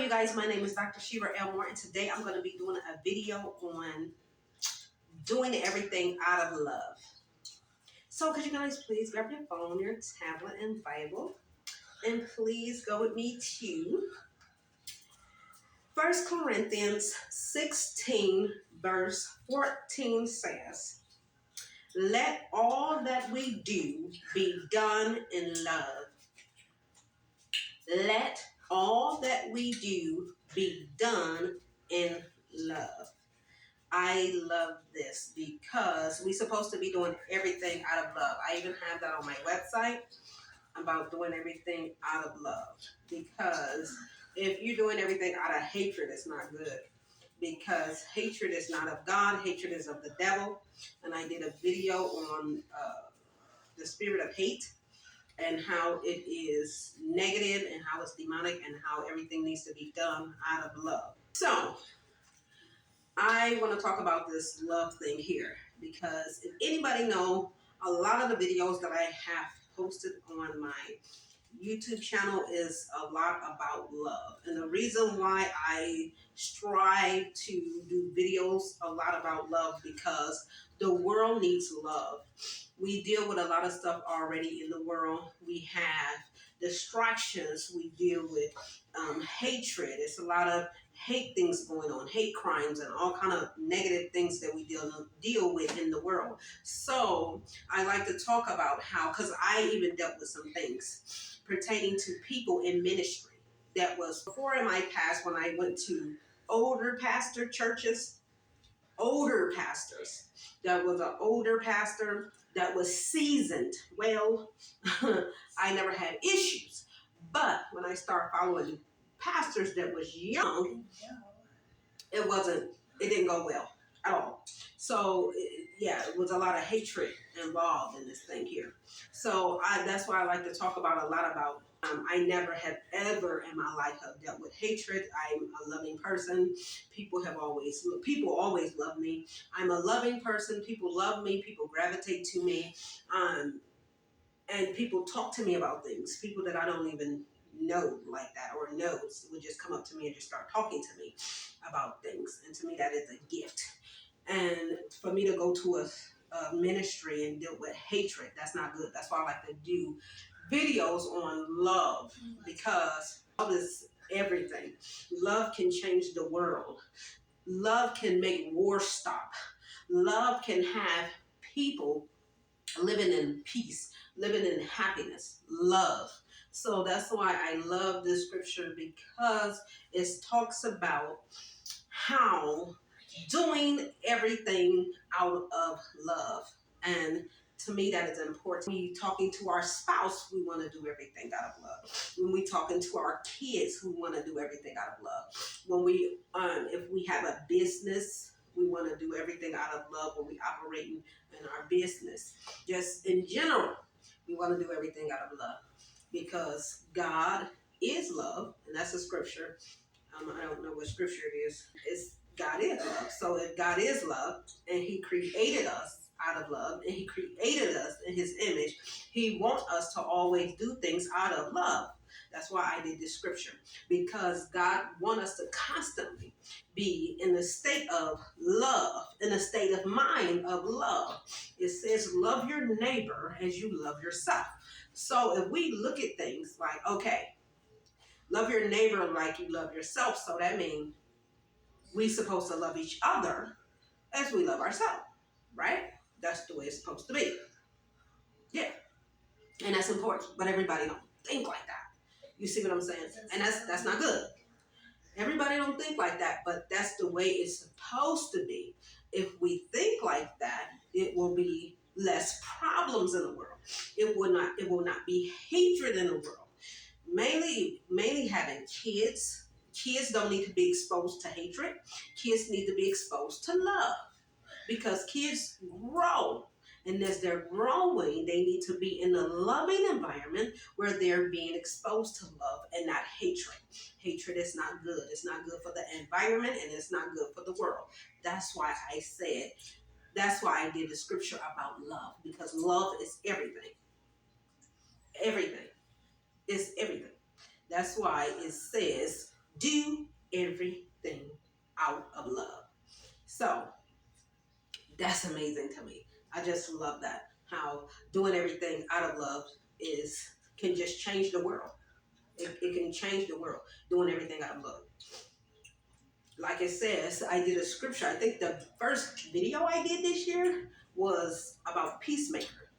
you guys, my name is DR.SHERA Elmore, and today I'm going to be doing a video on doing everything out of love. So could you guys please grab your phone, your tablet, and Bible, and please go with me to 1 Corinthians 16, verse 14 says, "Let all that we do be done in love." Let all that we do be done in love. I love this because we're supposed to be doing everything out of love. I even have that on my website about doing everything out of love. Because if you're doing everything out of hatred, it's not good. Because hatred is not of God. Hatred is of the devil. And I did a video on the spirit of hate and how it is negative and how it's demonic and how everything needs to be done out of love. So I want to talk about this love thing here because if anybody know, a lot of the videos that I have posted on my YouTube channel is a lot about love. And the reason why I strive to do videos a lot about love because the world needs love. We deal with a lot of stuff already in the world. We have distractions. We deal with hatred. It's a lot of hate things going on, hate crimes and all kind of negative things that we deal with in the world. So I like to talk about how, because I even dealt with some things pertaining to people in ministry that was before in my past when I went to older pastor churches, older pastors. That was an older pastor that was seasoned. Well, I never had issues. But when I started following pastors that was young, it didn't go well at all. So, it was a lot of hatred involved in this thing here. So that's why I like to talk about a lot about, I never have ever in my life have dealt with hatred. I'm a loving person. People always love me. I'm a loving person. People love me. People gravitate to me. And people talk to me about things. People that I don't even know like that or knows would just come up to me and just start talking to me about things. And to me, that is a gift. And for me to go to a ministry and deal with hatred, that's not good. That's why I like to do videos on love, because love is everything. Love can change the world. Love can make war stop. Love can have people living in peace, living in happiness, love. So that's why I love this scripture, because it talks about how doing everything out of love. And to me, that is important. When we talking to our spouse, we want to do everything out of love. When we talking to our kids, we want to do everything out of love. When we, if we have a business, we want to do everything out of love when we operating in our business. Just in general, we want to do everything out of love because God is love, and that's a scripture. I don't know what scripture it is. It's God is love. So if God is love and He created us out of love and He created us in His image, He wants us to always do things out of love. That's why I did this scripture, because God wants us to constantly be in a state of love, in a state of mind of love. It says, love your neighbor as you love yourself. So if we look at things like, okay, love your neighbor like you love yourself, so that means we're supposed to love each other as we love ourselves, right? That's the way it's supposed to be. Yeah. And that's important, but everybody don't think like that. You see what I'm saying? And that's not good. Everybody don't think like that, but that's the way it's supposed to be. If we think like that, it will be less problems in the world. It will not be hatred in the world. Mainly having kids. Kids don't need to be exposed to hatred. Kids need to be exposed to love, because kids grow. And as they're growing, they need to be in a loving environment where they're being exposed to love and not hatred. Hatred is not good. It's not good for the environment, and it's not good for the world. That's why I did the scripture about love, because love is everything. Everything. It's everything. That's why it says Do everything out of love. So that's amazing to me. I just love that. How doing everything out of love is can just change the world. It can change the world. Doing everything out of love. Like it says, I did a scripture. I think the first video I did this year was about peacemaker.